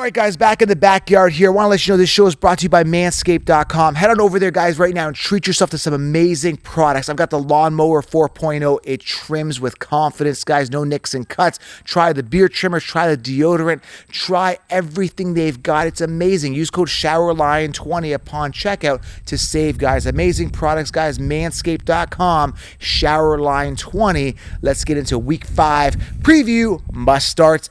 right, guys, back in the backyard here. I want to let you know this show is brought to you by Manscaped.com. Head on over there, guys, right now and treat yourself to some amazing products. I've got the Lawnmower 4.0. It trims with confidence, guys. No nicks and cuts. Try the beard trimmer. Try the deodorant. Try everything they've got. It's amazing. Use code ShowerLion20 upon checkout to save, guys. Amazing products, guys. Manscaped.com. ShowerLion20. Let's get into Week 5 preview. Must starts.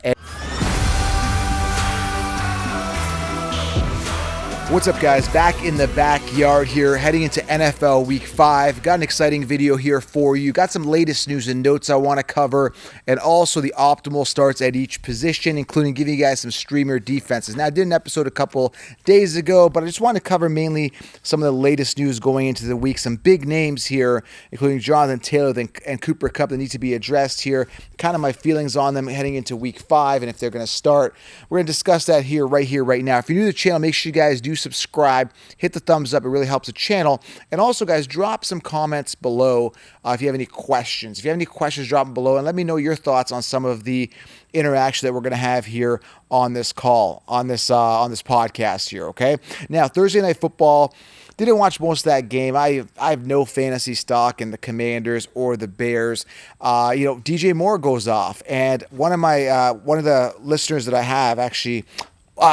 What's up, guys? Back in the backyard here, heading into NFL Week 5. Got an exciting video here for you. Got some latest news and notes I want to cover, and also the optimal starts at each position, including giving you guys some streamer defenses. Now, I did an episode a couple days ago, but I just want to cover mainly some of the latest news going into the week. Some big names here, including Jonathan Taylor and Cooper Kupp, that need to be addressed here. Kind of my feelings on them heading into Week 5 and if they're going to start. We're going to discuss that right now. If you're new to the channel, make sure you guys do subscribe, hit the thumbs up. It really helps the channel. And also, guys, drop some comments below if you have any questions. If you have any questions, drop them below and let me know your thoughts on some of the interaction that we're going to have here on this call, on this podcast here, okay? Now, Thursday Night Football, didn't watch most of that game. I have no fantasy stock in the Commanders or the Bears. DJ Moore goes off, and one of the listeners that I have actually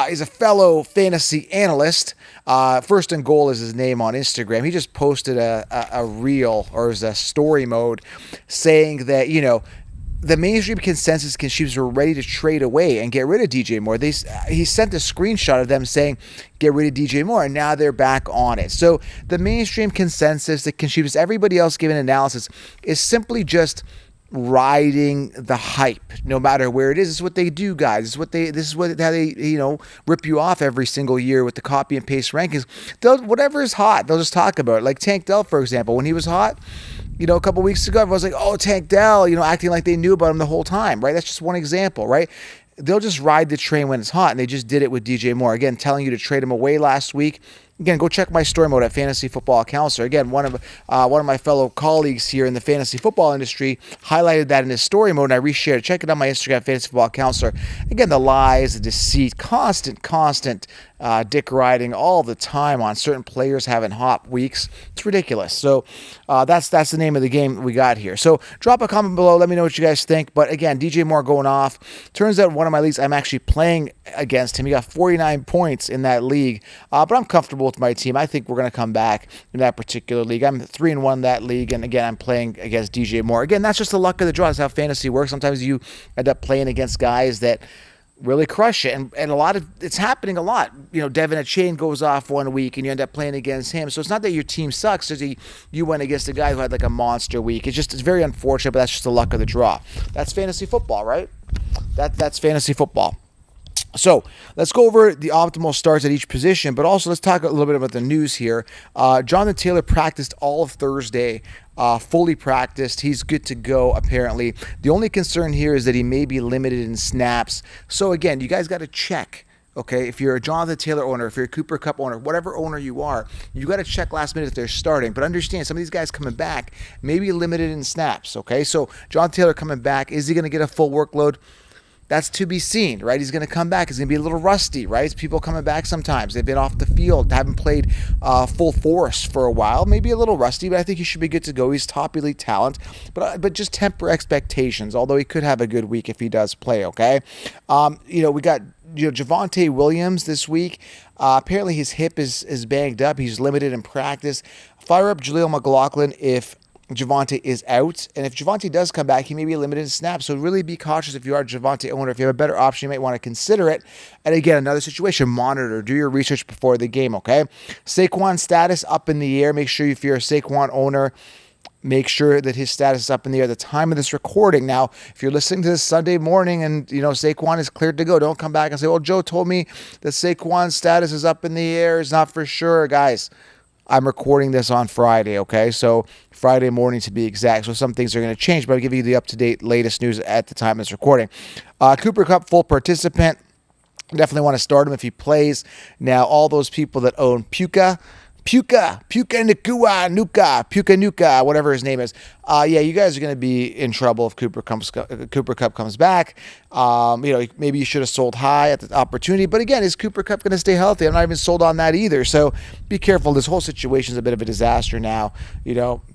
is a fellow fantasy analyst. First and Goal is his name on Instagram. He just posted a reel, or is a story mode, saying that, the mainstream consensus Chiefs were ready to trade away and get rid of DJ Moore. He sent a screenshot of them saying, get rid of DJ Moore, and now they're back on it. So the mainstream consensus, the Chiefs, everybody else giving analysis, is simply just riding the hype, no matter where it is. This is what they do, guys. How they rip you off every single year with the copy and paste rankings. Whatever is hot, they'll just talk about it. Like Tank Dell, for example, when he was hot, a couple weeks ago, everyone was like, oh, Tank Dell, acting like they knew about him the whole time, right? That's just one example, right? They'll just ride the train when it's hot, and they just did it with DJ Moore. Again, telling you to trade him away last week. Again, go check my story mode at Fantasy Football Counselor. Again, one of my fellow colleagues here in the fantasy football industry highlighted that in his story mode, and I reshared it. Check it out on my Instagram, Fantasy Football Counselor. Again, the lies, the deceit, constant dick riding all the time on certain players having hot weeks. It's ridiculous. So that's the name of the game we got here. So drop a comment below. Let me know what you guys think. But again, DJ Moore going off. Turns out in one of my leagues, I'm actually playing against him. He got 49 points in that league. But I'm comfortable with my team. I think we're going to come back in that particular league. I'm 3-1 in that league. And again, I'm playing against DJ Moore. Again, that's just the luck of the draw. That's how fantasy works. Sometimes you end up playing against guys that really crush it, and it's happening a lot. Devin Achane goes off one week and you end up playing against him. So it's not that your team sucks, it's you went against a guy who had like a monster week. It's very unfortunate, but that's just the luck of the draw. That's fantasy football, right? That's fantasy football. So let's go over the optimal starts at each position, but also let's talk a little bit about the news here. Jonathan Taylor practiced all of Thursday, fully practiced. He's good to go, apparently. The only concern here is that he may be limited in snaps. So again, you guys got to check. Okay, if you're a Jonathan Taylor owner, if you're a Cooper Kupp owner, whatever owner you are, you got to check last minute if they're starting. But understand, some of these guys coming back may be limited in snaps. Okay, so Jonathan Taylor coming back, is he going to get a full workload? That's to be seen, right? He's going to come back. He's going to be a little rusty, right? It's people coming back sometimes. They've been off the field, haven't played full force for a while. Maybe a little rusty, but I think he should be good to go. He's top elite talent, but just temper expectations, although he could have a good week if he does play, okay? We got Javonte Williams this week. Apparently his hip is banged up. He's limited in practice. Fire up Jaleel McLaughlin if Javonte is out, and if Javonte does come back, he may be limited in snaps, so really be cautious if you are a Javonte owner. If you have a better option, you might want to consider it. And again, another situation, monitor, do your research before the game, okay? Saquon status up in the air. Make sure if you're a Saquon owner, make sure that his status is up in the air at the time of this recording. Now, if you're listening to this Sunday morning and, Saquon is cleared to go, don't come back and say, well, Joe told me that Saquon's status is up in the air. It's not for sure, guys. I'm recording this on Friday, okay? So Friday morning to be exact. So some things are going to change, but I'll give you the up-to-date latest news at the time of this recording. Cooper Kupp, full participant. Definitely want to start him if he plays. Now, all those people that own Puka, Puka Nuka, whatever his name is. Yeah, you guys are going to be in trouble if Cooper Kupp comes back. Maybe you should have sold high at the opportunity. But again, is Cooper Kupp going to stay healthy? I'm not even sold on that either. So be careful. This whole situation is a bit of a disaster now.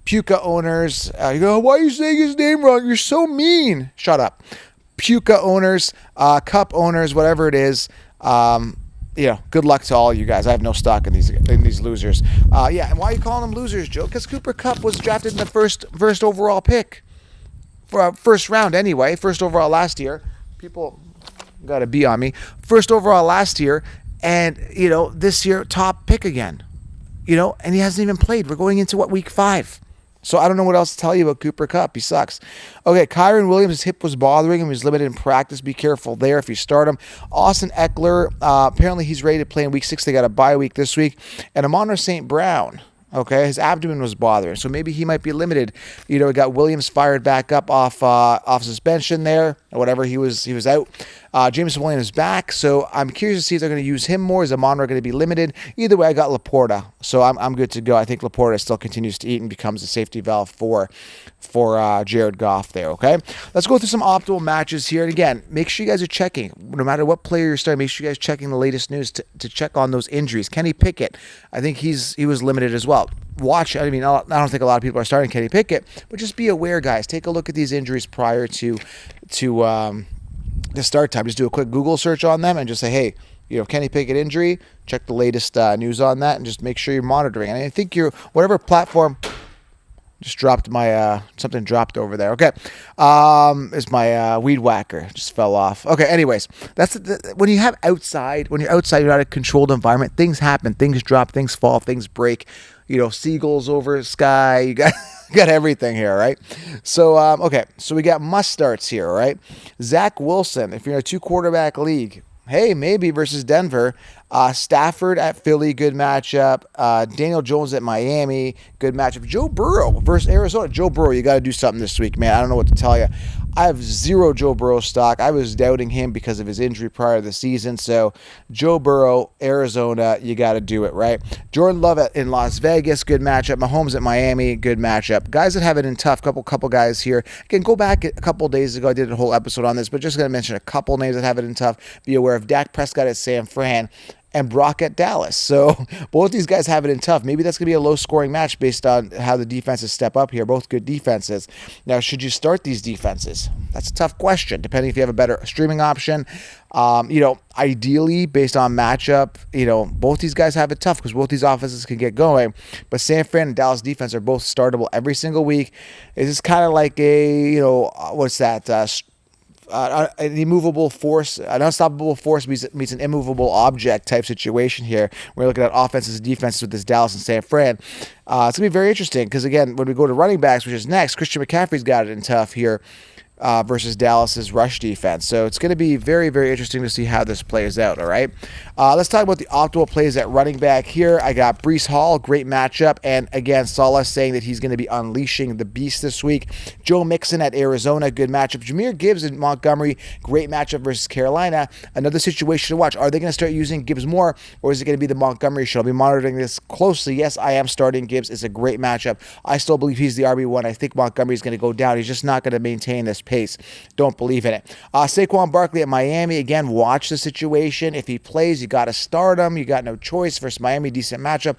Puka owners, you go, why are you saying his name wrong? You're so mean. Shut up. Puka owners, Cup owners, whatever it is. Good luck to all you guys. I have no stock in these losers. And why are you calling them losers, Joe? Because Cooper Kupp was drafted in the first overall pick, for first round anyway. First overall last year. People got to be on me. First overall last year, and this year top pick again. And he hasn't even played. We're going into week 5. So I don't know what else to tell you about Cooper Kupp. He sucks. Okay, Kyron Williams, his hip was bothering him. He was limited in practice. Be careful there if you start him. Austin Eckler, apparently he's ready to play in week 6. They got a bye week this week. And Amon St. Brown, okay, his abdomen was bothering. So maybe he might be limited. We got Williams fired back up off suspension there, or whatever he was out. Jameson Williams is back, so I'm curious to see if they're going to use him more. Is Amon-Ra going to be limited? Either way, I got Laporta, so I'm good to go. I think Laporta still continues to eat and becomes a safety valve for Jared Goff there, okay? Let's go through some optimal matches here. And again, make sure you guys are checking. No matter what player you're starting, make sure you guys are checking the latest news to check on those injuries. Kenny Pickett, I think he was limited as well. I don't think a lot of people are starting Kenny Pickett, but just be aware, guys. Take a look at these injuries prior to the start time. Just do a quick Google search on them and just say, hey, Kenny Pickett injury, check the latest news on that, and just make sure you're monitoring. And I think whatever platform, just dropped my, something dropped over there. Okay. Is my weed whacker. Just fell off. Okay, anyways, that's when you're outside, you're not in a controlled environment, things happen, things drop, things fall, things break. Seagulls over the sky. You got everything here, right? So, okay. So we got must starts here, right? Zach Wilson, if you're in a 2-quarterback league, hey, maybe versus Denver. Stafford at Philly, good matchup. Daniel Jones at Miami, good matchup. Joe Burrow versus Arizona. Joe Burrow, you got to do something this week, man. I don't know what to tell you. I have zero Joe Burrow stock. I was doubting him because of his injury prior to the season. So Joe Burrow, Arizona, you got to do it, right? Jordan Love in Las Vegas, good matchup. Mahomes at Miami, good matchup. Guys that have it in tough, couple guys here. Again, go back a couple days ago. I did a whole episode on this, but just going to mention a couple names that have it in tough. Be aware of Dak Prescott at San Fran and Brock at Dallas. So both these guys have it in tough. Maybe that's going to be a low-scoring match based on how the defenses step up here. Both good defenses. Now, should you start these defenses? That's a tough question, depending if you have a better streaming option. Ideally, based on matchup, both these guys have it tough because both these offenses can get going. But San Fran and Dallas defense are both startable every single week. It's just kind of like a, what's that? An immovable force, an unstoppable force meets an immovable object type situation here. We're looking at offenses and defenses with this Dallas and San Fran. It's going to be very interesting because, again, when we go to running backs, which is next, Christian McCaffrey's got it in tough here versus Dallas's rush defense. So it's going to be very, very interesting to see how this plays out, all right? Let's talk about the optimal plays at running back here. I got Breece Hall, great matchup. And, again, Saleh saying that he's going to be unleashing the beast this week. Joe Mixon at Arizona, good matchup. Jahmyr Gibbs in Montgomery, great matchup versus Carolina. Another situation to watch. Are they going to start using Gibbs more, or is it going to be the Montgomery show? I'll be monitoring this closely. Yes, I am starting Gibbs. It's a great matchup. I still believe he's the RB1. I think Montgomery is going to go down. He's just not going to maintain this pace. Don't believe in it. Saquon Barkley at Miami. Again, watch the situation. If he plays, you got to start him. You got no choice versus Miami. Decent matchup.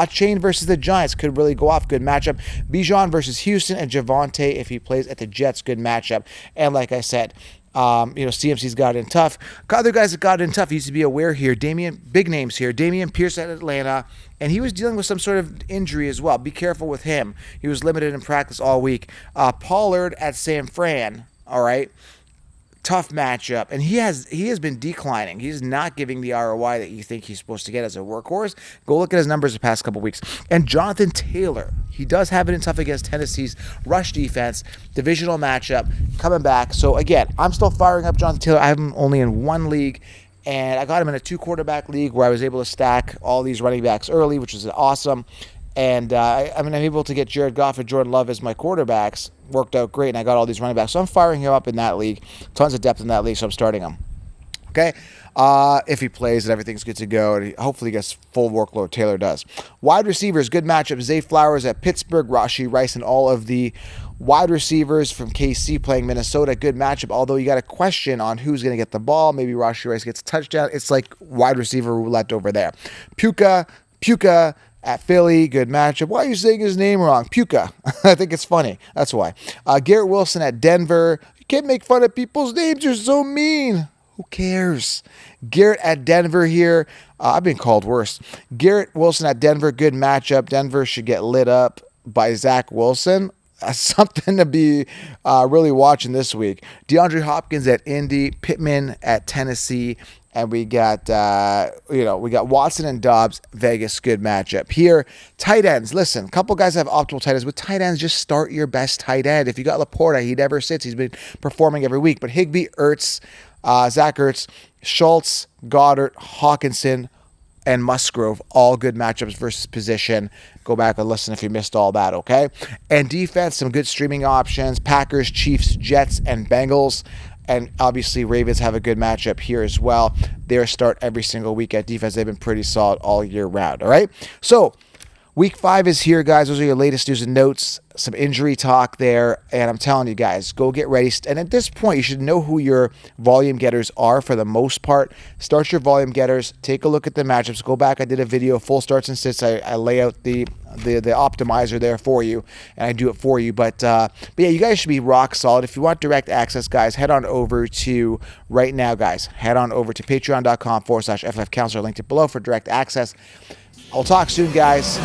Chain versus the Giants could really go off. Good matchup. Bijan versus Houston and Javonte if he plays at the Jets. Good matchup. And like I said, CMC's got it in tough. Other guys that got it in tough, he needs to be aware here. Big names here. Damian Pierce at Atlanta, and he was dealing with some sort of injury as well. Be careful with him. He was limited in practice all week. Pollard at San Fran, all right. Tough matchup, and he has been declining. He's not giving the ROI that you think he's supposed to get as a workhorse. Go look at his numbers the past couple weeks. And Jonathan Taylor, he does have it in tough against Tennessee's rush defense, divisional matchup, coming back. So again, I'm still firing up Jonathan Taylor. I have him only in one league, and I got him in a 2-quarterback league where I was able to stack all these running backs early, which is awesome. And I'm able to get Jared Goff and Jordan Love as my quarterbacks. Worked out great, and I got all these running backs. So I'm firing him up in that league. Tons of depth in that league, so I'm starting him. Okay? if he plays and everything's good to go, and hopefully gets full workload. Taylor does. Wide receivers, good matchup. Zay Flowers at Pittsburgh, Rashee Rice, and all of the wide receivers from KC playing Minnesota. Good matchup, although you got a question on who's going to get the ball. Maybe Rashee Rice gets a touchdown. It's like wide receiver roulette over there. Puka at Philly, good matchup. Why are you saying his name wrong? Puka. I think it's funny. That's why. Garrett Wilson at Denver. You can't make fun of people's names. You're so mean. Who cares? Garrett at Denver here. I've been called worse. Garrett Wilson at Denver, good matchup. Denver should get lit up by Zach Wilson. That's something to be really watching this week. DeAndre Hopkins at Indy, Pittman at Tennessee, and we got we got Watson and Dobbs, Vegas, good matchup. Here, tight ends. Listen, a couple guys have optimal tight ends. With tight ends, just start your best tight end. If you got Laporta, he never sits. He's been performing every week. But Higbee, Ertz, Zach Ertz, Schultz, Goddard, Hawkinson, and Musgrove, all good matchups versus position. Go back and listen if you missed all that, okay? And defense, some good streaming options. Packers, Chiefs, Jets, and Bengals. And obviously, Ravens have a good matchup here as well. They start every single week at defense. They've been pretty solid all year round, all right? So, Week 5 is here, guys. Those are your latest news and notes. Some injury talk there. And I'm telling you guys, go get ready. And at this point, you should know who your volume getters are for the most part. Start your volume getters. Take a look at the matchups. Go back. I did a video, full starts and sits. I lay out the optimizer there for you, and I do it for you. But yeah, you guys should be rock solid. If you want direct access, guys, head on over to right now, guys. Head on over to patreon.com/FF Counselor. Linked it below for direct access. I'll talk soon, guys.